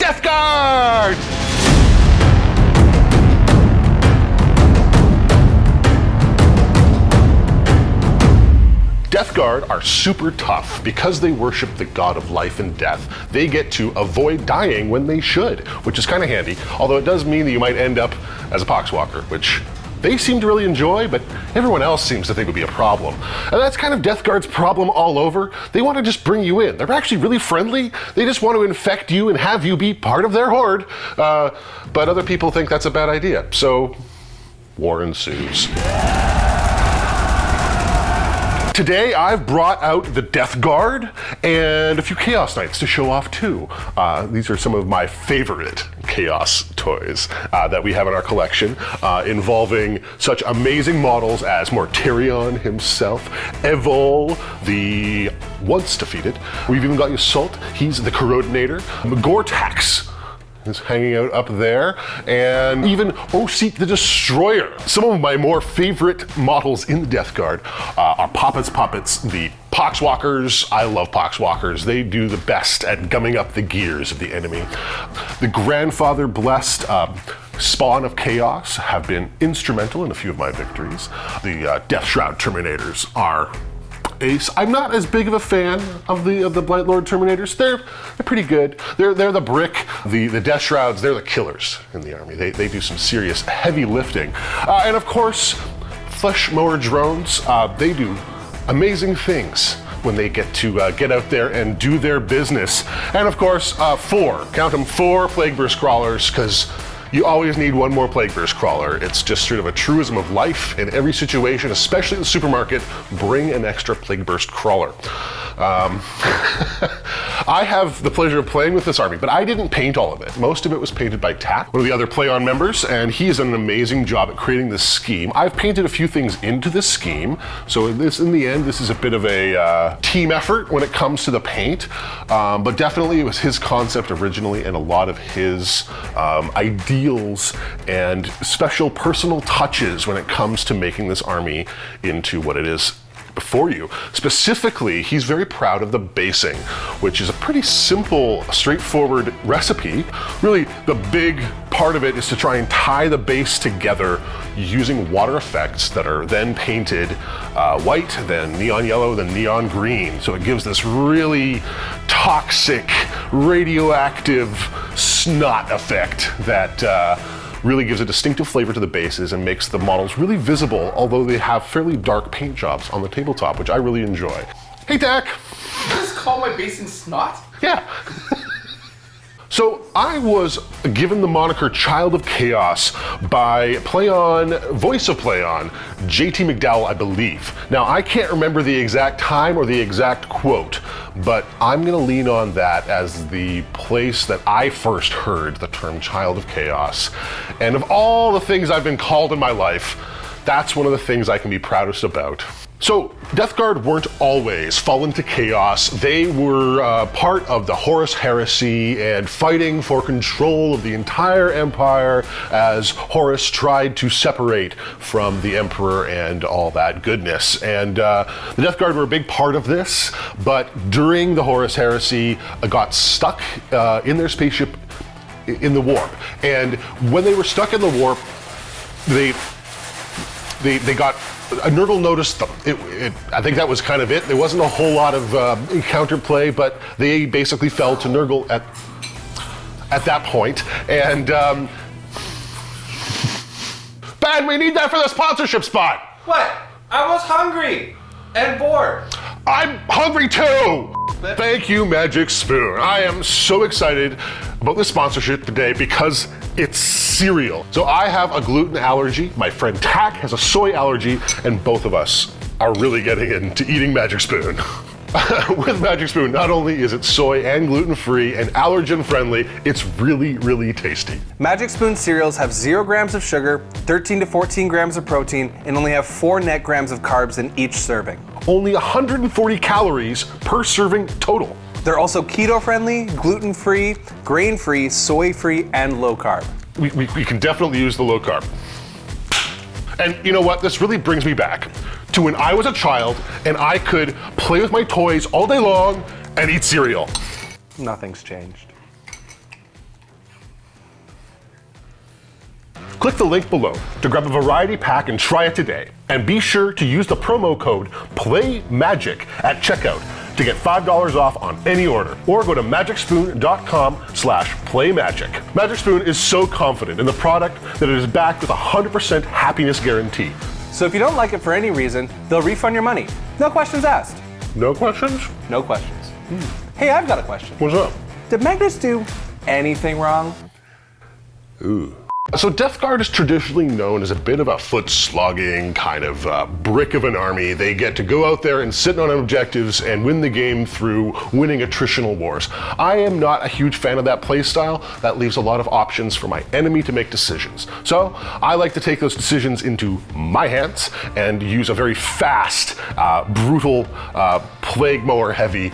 Death Guard! Death Guard are super tough because they worship the god of life and death. They get to avoid dying when they should, which is kind of handy, although it does mean that you might end up as a poxwalker, which they seem to really enjoy, but everyone else seems to think would be a problem. And that's kind of Death Guard's problem all over. They want to just bring you in. They're actually really friendly. They just want to infect you and have you be part of their horde. But other people think that's a bad idea. So, war ensues. Today I've brought out the Death Guard and a few Chaos Knights to show off too. These are some of my favorite Chaos toys that we have in our collection, involving such amazing models as Mortarion himself, Evol, the once defeated. We've even got Yassault, he's the Corrodinator, Gortax is hanging out up there, and even Oseat the Destroyer. Some of my more favorite models in the Death Guard are Puppets, the Poxwalkers. I love Poxwalkers. They do the best at gumming up the gears of the enemy. The Grandfather Blessed Spawn of Chaos have been instrumental in a few of my victories. The Death Shroud Terminators are ace. I'm not as big of a fan of the Blight Lord Terminators. They're pretty good. They're the brick. The Death Shrouds, they're the killers in the army. They do some serious heavy lifting. And of course, Flesh Mower Drones, they do amazing things when they get to get out there and do their business. And of course, four Plague Burst Crawlers, because you always need one more Plague Burst Crawler. It's just sort of a truism of life in every situation, especially in the supermarket. Bring an extra Plague Burst Crawler. I have the pleasure of playing with this army, but I didn't paint all of it. Most of it was painted by Tak, one of the other Play On members, and he's done an amazing job at creating this scheme. I've painted a few things into this scheme, so in the end, this is a bit of a team effort when it comes to the paint, but definitely it was his concept originally and a lot of his ideals and special personal touches when it comes to making this army into what it is before you. Specifically, he's very proud of the basing, which is a pretty simple, straightforward recipe. Really, the big part of it is to try and tie the base together using water effects that are then painted white, then neon yellow, then neon green. So it gives this really toxic, radioactive snot effect that really gives a distinctive flavor to the bases and makes the models really visible, although they have fairly dark paint jobs on the tabletop, which I really enjoy. Hey, Tak! You just call my basing snot? Yeah. So I was given the moniker Child of Chaos by voice of Play On, JT McDowell, I believe. Now, I can't remember the exact time or the exact quote, but I'm gonna lean on that as the place that I first heard the term Child of Chaos. And of all the things I've been called in my life, that's one of the things I can be proudest about. So, Death Guard weren't always fallen to chaos. They were part of the Horus Heresy and fighting for control of the entire empire as Horus tried to separate from the Emperor and all that goodness. And the Death Guard were a big part of this, but during the Horus Heresy, got stuck in their spaceship in the warp. And when they were stuck in the warp, they got Nurgle noticed them. I think that was kind of it. There wasn't a whole lot of encounter play, but they basically fell to Nurgle at that point. And Ben, we need that for the sponsorship spot. What? I was hungry and bored. I'm hungry too. Thank you, Magic Spoon. I am so excited about this sponsorship today because it's cereal. So I have a gluten allergy, my friend Tak has a soy allergy, and both of us are really getting into eating Magic Spoon. With Magic Spoon, not only is it soy and gluten-free and allergen-friendly, it's really, really tasty. Magic Spoon cereals have 0 grams of sugar, 13 to 14 grams of protein, and only have 4 net grams of carbs in each serving. Only 140 calories per serving total. They're also keto-friendly, gluten-free, grain-free, soy-free, and low-carb. We can definitely use the low-carb. And you know what? This really brings me back to when I was a child and I could play with my toys all day long and eat cereal. Nothing's changed. Click the link below to grab a variety pack and try it today. And be sure to use the promo code PLAYMAGIC at checkout to get $5 off on any order. Or go to magicspoon.com/playmagic. Magic Spoon is so confident in the product that it is backed with a 100% happiness guarantee. So if you don't like it for any reason, they'll refund your money. No questions asked. No questions? No questions. Hey, I've got a question. What's up? Did Magnus do anything wrong? Ooh. So Death Guard is traditionally known as a bit of a foot-slogging kind of brick of an army. They get to go out there and sit on objectives and win the game through winning attritional wars. I am not a huge fan of that playstyle. That leaves a lot of options for my enemy to make decisions. So I like to take those decisions into my hands and use a very fast, brutal, plague mower heavy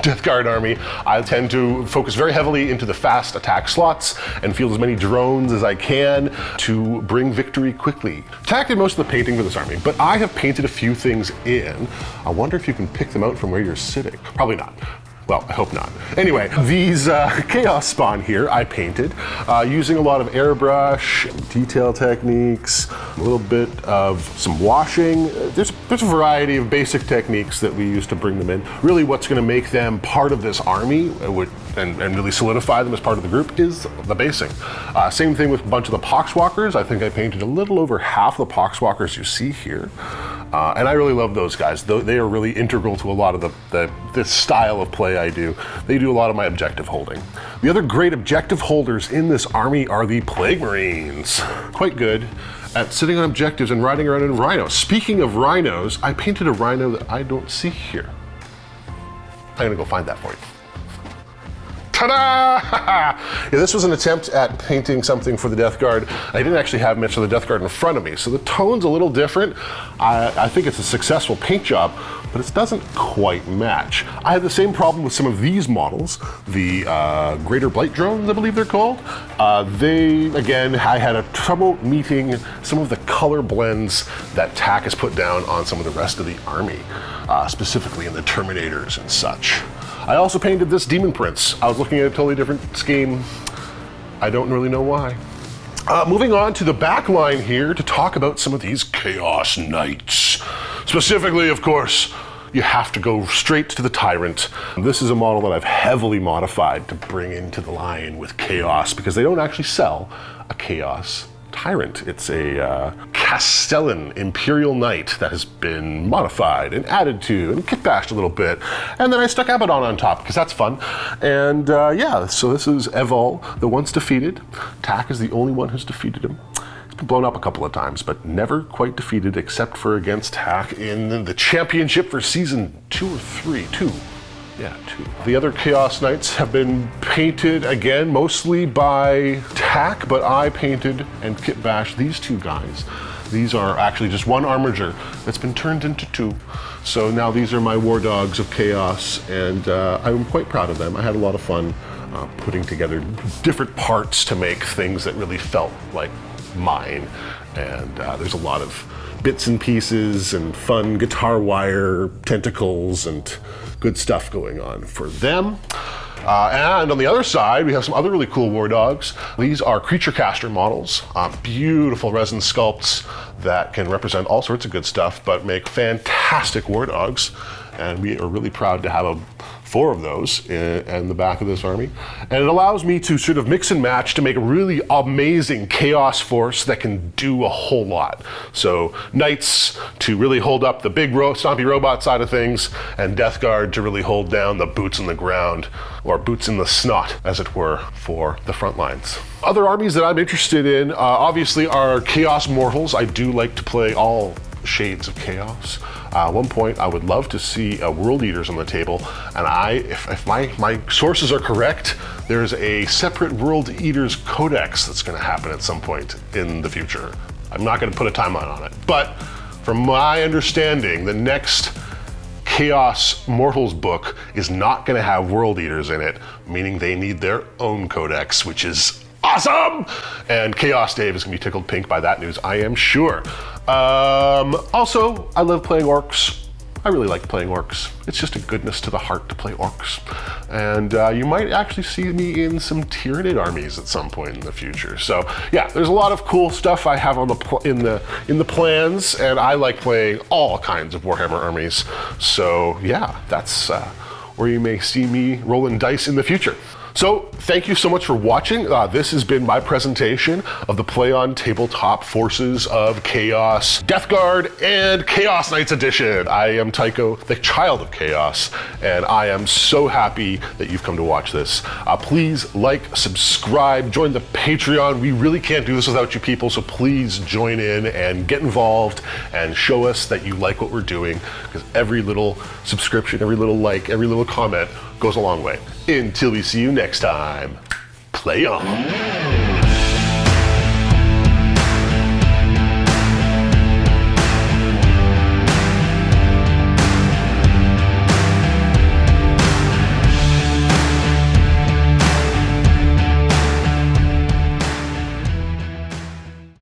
Death Guard army. I tend to focus very heavily into the fast attack slots and field as many drones as I can to bring victory quickly. Tack did most of the painting for this army, but I have painted a few things in. I wonder if you can pick them out from where you're sitting. Probably not. Well, I hope not. Anyway, these Chaos Spawn here I painted using a lot of airbrush, detail techniques, a little bit of some washing. There's a variety of basic techniques that we use to bring them in. Really what's going to make them part of this army and really solidify them as part of the group is the basing. Same thing with a bunch of the Poxwalkers. I think I painted a little over half the Poxwalkers you see here. And I really love those guys. They are really integral to a lot of the style of play I do. They do a lot of my objective holding. The other great objective holders in this army are the Plague Marines. Quite good at sitting on objectives and riding around in rhinos. Speaking of rhinos, I painted a rhino that I don't see here. I'm gonna go find that for you. Ta-da! Yeah, this was an attempt at painting something for the Death Guard. I didn't actually have much of the Death Guard in front of me, so the tone's a little different. I think it's a successful paint job, but it doesn't quite match. I had the same problem with some of these models, the Greater Blight drones, I believe they're called. I had a trouble meeting some of the color blends that Tack has put down on some of the rest of the army, specifically in the Terminators and such. I also painted this Demon Prince. I was looking at a totally different scheme. I don't really know why. Moving on to the back line here to talk about some of these Chaos Knights. Specifically, of course, you have to go straight to the Tyrant. This is a model that I've heavily modified to bring into the line with Chaos because they don't actually sell a Chaos Tyrant. It's a Castellan Imperial Knight that has been modified and added to and kitbashed a little bit. And then I stuck Abaddon on top because that's fun. And yeah, so this is Evol, the once defeated. Tack is the only one who's defeated him. He's been blown up a couple of times, but never quite defeated except for against Tack in the championship for season 2 or 3. 2. Yeah, 2. The other Chaos Knights have been painted again, mostly by Tack, but I painted and kitbashed these two guys. These are actually just one armiger that's been turned into 2. So now these are my war dogs of Chaos, and I'm quite proud of them. I had a lot of fun putting together different parts to make things that really felt like mine. And there's a lot of bits and pieces and fun guitar wire tentacles and good stuff going on for them. And on the other side, we have some other really cool war dogs. These are creature caster models, beautiful resin sculpts that can represent all sorts of good stuff, but make fantastic war dogs. And we are really proud to have 4 of those in the back of this army. And it allows me to sort of mix and match to make a really amazing chaos force that can do a whole lot. So Knights to really hold up the big stompy robot side of things, and Death Guard to really hold down the boots on the ground, or boots in the snot, as it were, for the front lines. Other armies that I'm interested in, obviously, are Chaos Mortals. I do like to play all shades of Chaos. At one point, I would love to see World Eaters on the table, and if my sources are correct, there's a separate World Eaters Codex that's going to happen at some point in the future. I'm not going to put a timeline on it, but from my understanding, the next Chaos Mortals book is not going to have World Eaters in it, meaning they need their own codex, which is awesome! And Chaos Dave is going to be tickled pink by that news, I am sure. Also, I love playing orcs. I really like playing orcs. It's just a goodness to the heart to play orcs. And you might actually see me in some Tyranid armies at some point in the future. So yeah, there's a lot of cool stuff I have on in the plans, and I like playing all kinds of Warhammer armies. So yeah, that's where you may see me rolling dice in the future. So thank you so much for watching. This has been my presentation of the Play On Tabletop Forces of Chaos Death Guard and Chaos Knights Edition. I am Tycho, the Child of Chaos, and I am so happy that you've come to watch this. Please like, subscribe, join the Patreon. We really can't do this without you people, so please join in and get involved and show us that you like what we're doing, because every little subscription, every little like, every little comment goes a long way. Until we see you next time, play on.